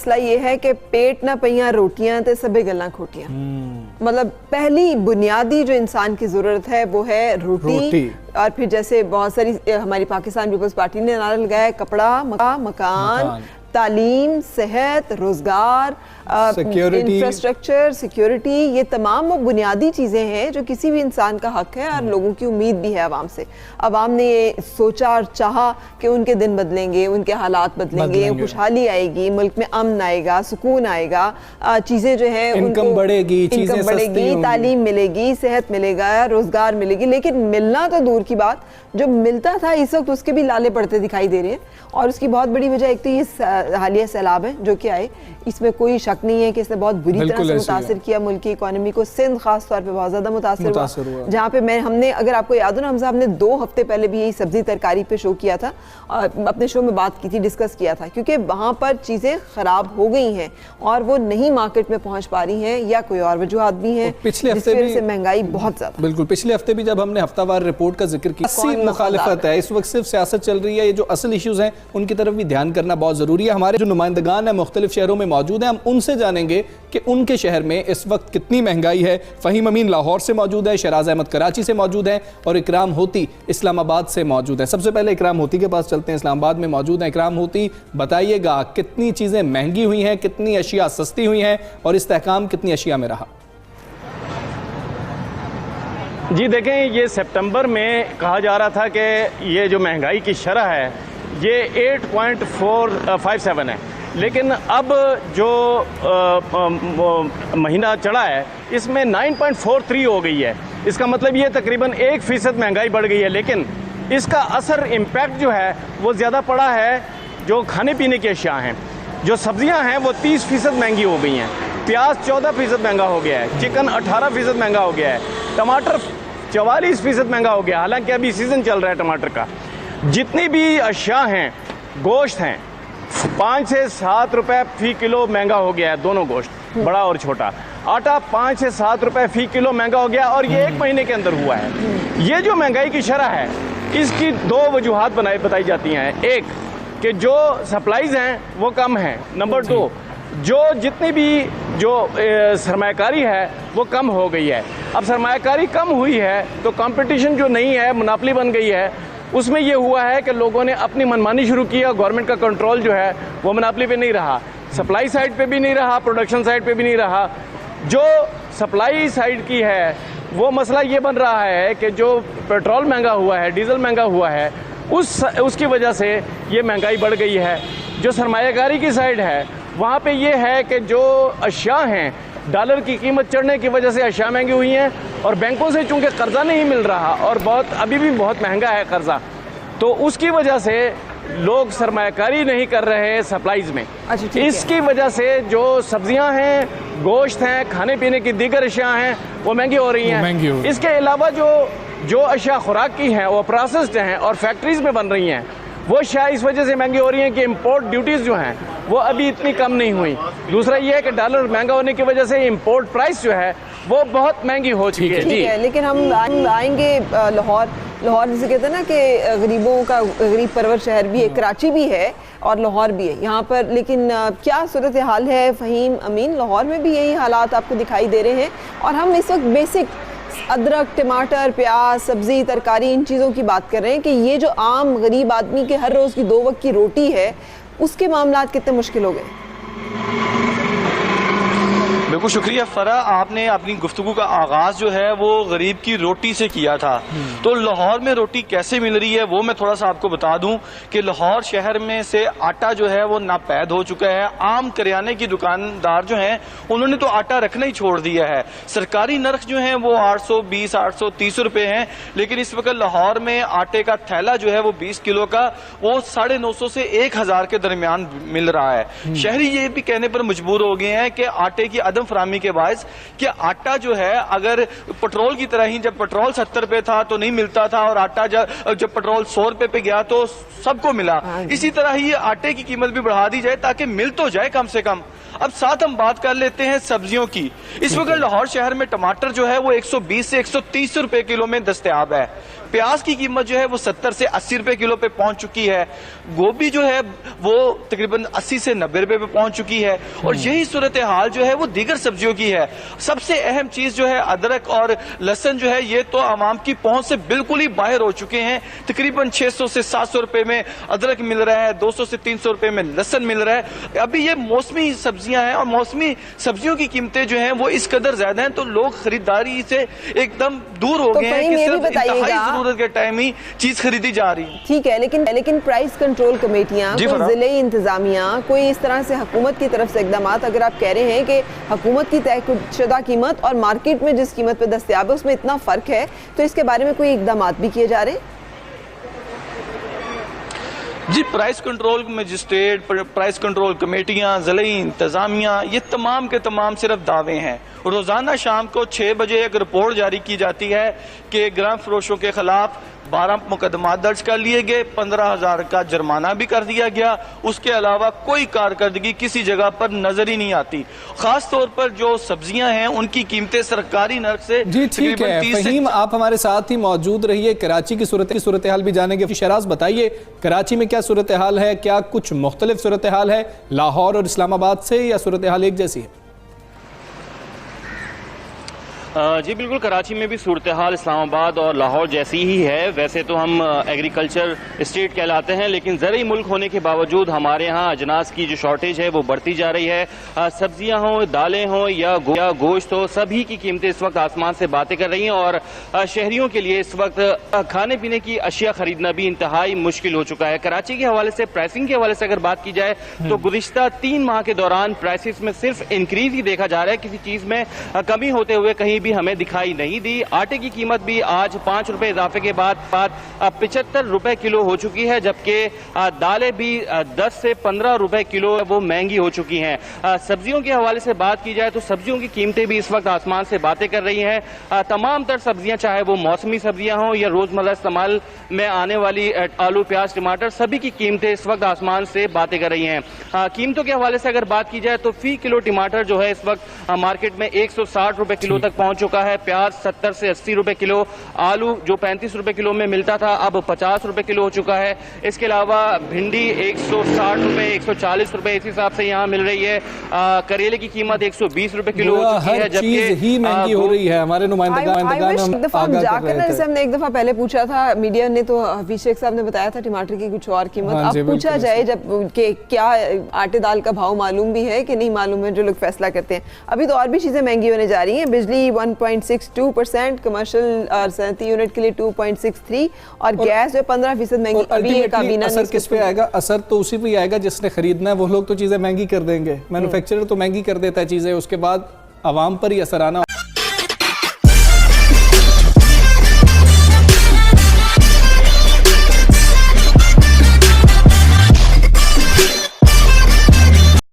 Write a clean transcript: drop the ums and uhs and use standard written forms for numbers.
मसला ये है कि पेट ना पइयां रोटियां ते सबे गल्लां खोटियां। मतलब पहली बुनियादी जो इंसान की जरूरत है वो है रोटी। और फिर जैसे बहुत सारी हमारी पाकिस्तान पीपल्स पार्टी ने नारा लगाया, कपड़ा, मकान, तालीम, सेहत, रोजगार, इंफ्रास्ट्रक्चर, सिक्योरिटी, ये तमाम वो बुनियादी चीज़ें हैं जो किसी भी इंसान का हक है और लोगों की उम्मीद भी है अवाम से। अवाम ने ये सोचा और चाहा कि उनके दिन बदलेंगे, उनके हालात बदलेंगे, खुशहाली आएगी, मुल्क में अमन आएगा, सुकून आएगा, चीज़ें जो है इनकम बढ़ेगी, तालीम मिलेगी, सेहत मिलेगा, रोजगार मिलेगी। लेकिन मिलना तो दूर की बात, जो मिलता था इस वक्त उसके भी लाले पड़ते दिखाई दे रहे हैं। और उसकी बहुत बड़ी वजह एक तो ये हालिया सैलाब है जो कि आए, इसमें कोई शक नहीं है कि इसने बहुत बुरी तरह से मुतासिर किया मुल्क की इकोनॉमी को। सिंध खास तौर पे बहुत ज्यादा मुतासिर हुआ, जहाँ पे हमने अगर आपको याद हो ना, हम साहब ने 2 हफ्ते पहले भी यही सब्जी तरकारी पे शो किया था, अपने शो में बात की थी, डिस्कस किया था, क्योंकि वहाँ पर चीजें खराब हो गई हैं और वो नहीं मार्केट में पहुंच पा रही हैं, या कोई और वजूहत भी हैं। पिछले हफ्ते भी महंगाई बहुत ज्यादा, बिल्कुल पिछले हफ्ते भी जब हमने हफ्तावार रिपोर्ट का जिक्र किया, मुखालिफत है, इस वक्त सिर्फ सियासत चल रही है, ये जो असल इश्यूज हैं उनकी तरफ भी ध्यान करना बहुत जरूरी है। हमारे जो नुमाइंदगान है मुख्तलिफ शहरों में मौजूद हैं, हम उनसे जानेंगे कि उनके शहर में इस वक्त कितनी महंगाई है। फहीम अमीन लाहौर से मौजूद है, शहराज अहमद कराची से मौजूद है और इकराम होती इस्लामाबाद से मौजूद है। सबसे पहले इकराम होती के पास चलते हैं, इस्लामाबाद में मौजूद है। इकराम होती, बताइएगा कितनी चीजें महंगी हुई हैं, कितनी अशिया सस्ती हुई हैं और इस्तेहकाम कितनी अशिया में रहा? जी देखें, ये सितंबर में कहा जा रहा था कि ये जो महंगाई की शरह है ये 8.457 है, लेकिन अब जो महीना चढ़ा है इसमें 9.43 हो गई है। इसका मतलब ये तकरीबन 1% महंगाई बढ़ गई है। लेकिन इसका असर इम्पैक्ट जो है वो ज़्यादा पड़ा है जो खाने पीने की अशिया हैं। जो सब्जियां हैं वो 30% महंगी हो गई हैं, प्याज 14% महंगा हो गया है, चिकन 18% महंगा हो गया है, टमाटर 44% महंगा हो गया, हालांकि अभी सीज़न चल रहा है टमाटर का। जितनी भी अशिया हैं, गोश्त हैं, 5 से 7 रुपए फी किलो महंगा हो गया है, दोनों गोश्त, बड़ा और छोटा। आटा 5 से 7 रुपए फी किलो महंगा हो गया और ये 1 महीने के अंदर हुआ है। ये जो महंगाई की शरह है इसकी 2 वजूहात बताई जाती हैं। एक कि जो सप्लाईज हैं वो कम हैं, नंबर 2 जो जितनी भी जो सरमायाकारी है वो कम हो गई है। अब सरमायाकारी कम हुई है तो कंपटीशन जो नहीं है, मुनाफली बन गई है, उसमें ये हुआ है कि लोगों ने अपनी मनमानी शुरू की और गवर्नमेंट का कंट्रोल जो है वो मुनाफली पे नहीं रहा, सप्लाई साइड पे भी नहीं रहा, प्रोडक्शन साइड पे भी नहीं रहा। जो सप्लाई साइड की है वो मसला ये बन रहा है कि जो पेट्रोल महंगा हुआ है, डीजल महंगा हुआ है, उसकी वजह से ये महंगाई बढ़ गई है। जो सरमायाकारी की साइड है वहाँ पे ये है कि जो अशिया हैं, डॉलर की कीमत चढ़ने की वजह से अशिया महंगी हुई हैं और बैंकों से चूंकि कर्जा नहीं मिल रहा और अभी भी बहुत महंगा है कर्जा, तो उसकी वजह से लोग सरमायाकारी नहीं कर रहे हैं सप्लाईज में। इसकी वजह से जो सब्जियां हैं, गोश्त हैं, खाने पीने की दीगर अशिया हैं वो महंगी हो रही हैं। इसके अलावा जो अशिया खुराक की हैं वो प्रोसेस्ड हैं और फैक्ट्रीज में बन रही हैं, वो शायद इस वजह से महंगी हो रही हैं कि इम्पोर्ट ड्यूटीज़ जो हैं वो अभी इतनी कम नहीं हुई। दूसरा ये है कि डॉलर महंगा होने की वजह से इम्पोर्ट प्राइस जो है वो बहुत महंगी हो चुकी है। ठीक है, लेकिन हम आएंगे लाहौर जिसे कहते हैं ना कि गरीबों का गरीब परवर शहर भी है, कराची भी है और लाहौर भी है यहाँ पर। लेकिन क्या सूरत हाल है फहीम अमीन? लाहौर में भी यही हालात आपको दिखाई दे रहे हैं और हम इस वक्त बेसिक अदरक, टमाटर, प्याज, सब्जी, तरकारी, इन चीज़ों की बात कर रहे हैं कि ये जो आम गरीब आदमी के हर रोज़ की 2 वक्त की रोटी है उसके मामलात कितने मुश्किल हो गए। बिल्कुल शुक्रिया फरा, आपने अपनी गुफ्तगू का आगाज जो है वो गरीब की रोटी से किया था। तो लाहौर में रोटी कैसे मिल रही है वो मैं थोड़ा सा आपको बता दूं कि लाहौर शहर में से आटा जो है वो नापैद हो चुका है। आम करियाने की दुकानदार जो हैं उन्होंने तो आटा रखना ही छोड़ दिया है। सरकारी नर्ख जो है वो 820 830 रुपए हैं, लेकिन इस वक्त लाहौर में आटे का थैला जो है वो 20 किलो का वो 950 से 1000 के दरमियान मिल रहा है। शहरी ये भी कहने पर मजबूर हो गए हैं कि आटे की अदम फराहमी के बायस कि आटा जो है अगर पेट्रोल की तरह ही, जब पेट्रोल 70 रुपए था तो नहीं मिलता था और आटा जब पेट्रोल 100 रुपए पे गया तो सबको मिला, इसी तरह ही आटे की कीमत भी बढ़ा दी जाए ताकि मिल तो जाए कम से कम। अब साथ हम बात कर लेते हैं सब्जियों की। इस वक्त लाहौर शहर में टमाटर जो है वो 120 से 130 रुपए किलो में दस्तयाब है। प्याज की कीमत जो है वो 70 से 80 रुपए किलो पे पहुंच चुकी है। गोभी जो है वो तकरीबन 80 से 90 रुपए पे पहुंच चुकी है। और यही सूरत हाल जो है वो दीगर सब्जियों की है। सबसे अहम चीज जो है अदरक और लहसुन जो है ये तो आवाम की पहुंच से बिल्कुल ही बाहर हो चुके हैं। तकरीबन 600 से 700 रुपए में अदरक मिल रहा है, 200 से 300 रुपए में लहसुन मिल रहा है। अभी ये मौसमी सब्जियां हैं और मौसमी सब्जियों की कीमतें जो हैं वो इस कदर ज्यादा हैं तो लोग खरीदारी से एकदम दूर हो गए हैं कि सिर्फ इंतहाई जरूरत के टाइम ही चीज खरीदी जा रही है। ठीक है, लेकिन प्राइस कंट्रोल कमेटियां, कोई जिले इंतजामिया, कोई इस तरह से हुकूमत की तरफ से इकदाम, अगर आप कह रहे हैं कि हुकूमत की तय शुदा कीमत और मार्केट में जिस कीमत पे दस्तयाब है उसमें इतना फर्क है, तो इसके बारे में कोई इकदाम भी किए जा रहे हैं? जी, price control magistrate, price control कमेटियां, ज़िले इंतजामिया, ये तमाम के तमाम सिर्फ दावे हैं। रोजाना शाम को 6 बजे एक रिपोर्ट जारी की जाती है कि ग्राम फरोशों के खिलाफ 12 मुकदमा दर्ज कर लिए गए, 15,000 का जुर्माना भी कर दिया गया। उसके अलावा कोई कारकर्दगी किसी जगह पर नजर ही नहीं आती। खास तौर पर जो सब्जियां हैं उनकी कीमतें सरकारी नर्क से जी ठीक है। फहीम, आप हमारे साथ ही मौजूद रहिए, कराची की सूरत हाल भी जानेंगे। शहराज बताइए, कराची में क्या सूरत हाल है? क्या कुछ मुख्तलिफ सूरत हाल है लाहौर और इस्लामाबाद से, या सूरत हाल एक जैसी है? जी बिल्कुल, कराची में भी सूरत हाल इस्लामाबाद और लाहौर जैसी ही है। वैसे तो हम एग्रीकल्चर स्टेट कहलाते हैं, लेकिन ज़रूरी मुल्क होने के बावजूद हमारे यहाँ अजनास की जो शॉर्टेज है वो बढ़ती जा रही है। सब्जियां हों, दालें हों या गोश्त हो, सभी की कीमतें इस वक्त आसमान से बातें कर रही हैं और शहरियों के लिए इस वक्त खाने पीने की अशिया खरीदना भी इंतहाई मुश्किल हो चुका है। कराची के हवाले से, प्राइसिंग के हवाले से अगर बात की जाए तो गुज़िश्ता 3 माह के दौरान प्राइसेस में सिर्फ इंक्रीज ही देखा जा रहा है, किसी चीज़ में कमी होते हुए कहीं भी हमें दिखाई नहीं दी। आटे की कीमत भी आज 5 रुपए इजाफे के बाद 75 रुपए किलो हो चुकी है, जबकि दालें भी 10 से 15 रुपए किलो वो महंगी हो चुकी हैं। सब्जियों के हवाले से बात की जाए तो सब्जियों की कीमतें भी इस वक्त आसमान से बातें कर रही हैं। तमाम तर सब्जियां, चाहे वो मौसमी सब्जियां हों या रोजमर्रा इस्तेमाल में आने वाली आलू, प्याज, टमाटर, सभी की कीमतें इस वक्त आसमान से बातें कर रही हैं। कीमतों के हवाले से अगर बात की जाए तो फी किलो टमाटर जो है इस वक्त मार्केट में 160 रुपए किलो तक पहुंच चुका है। प्याज 70 से 80 रुपए किलो, आलू जो 35 रुपए किलो में मिलता था अब 50 रुपए किलो हो चुका है। इसके अलावा भिंडी 160 रुपए, 140 रुपए इस हिसाब से यहाँ मिल रही है। करेले की कीमत 120 रुपए किलो हो चुकी है, जबकि ही महंगी हो रही है। हमारे हमने एक दफा पहले पूछा था, मीडिया ने तो हफीज शेख साहब ने बताया था टमाटर की कुछ और कीमत। अब पूछा जाए जब कि क्या आटे दाल का भाव मालूम भी है कि नहीं मालूम है, जो लोग फैसला करते हैं। अभी तो और भी चीजें महंगी होने जा रही हैं। बिजली 1.62%, कमर्शियल और सनती यूनिट के लिए 2.63 और गैस जो 15% महंगी। अभी ये काबीना असर किस पे आएगा? असर तो उसी पे आएगा जिसने खरीदना है। वो लोग तो चीजें महंगी कर देंगे, मैन्युफैक्चरर तो महंगी कर देता है चीजें, उसके बाद आवाम पर ही असर आना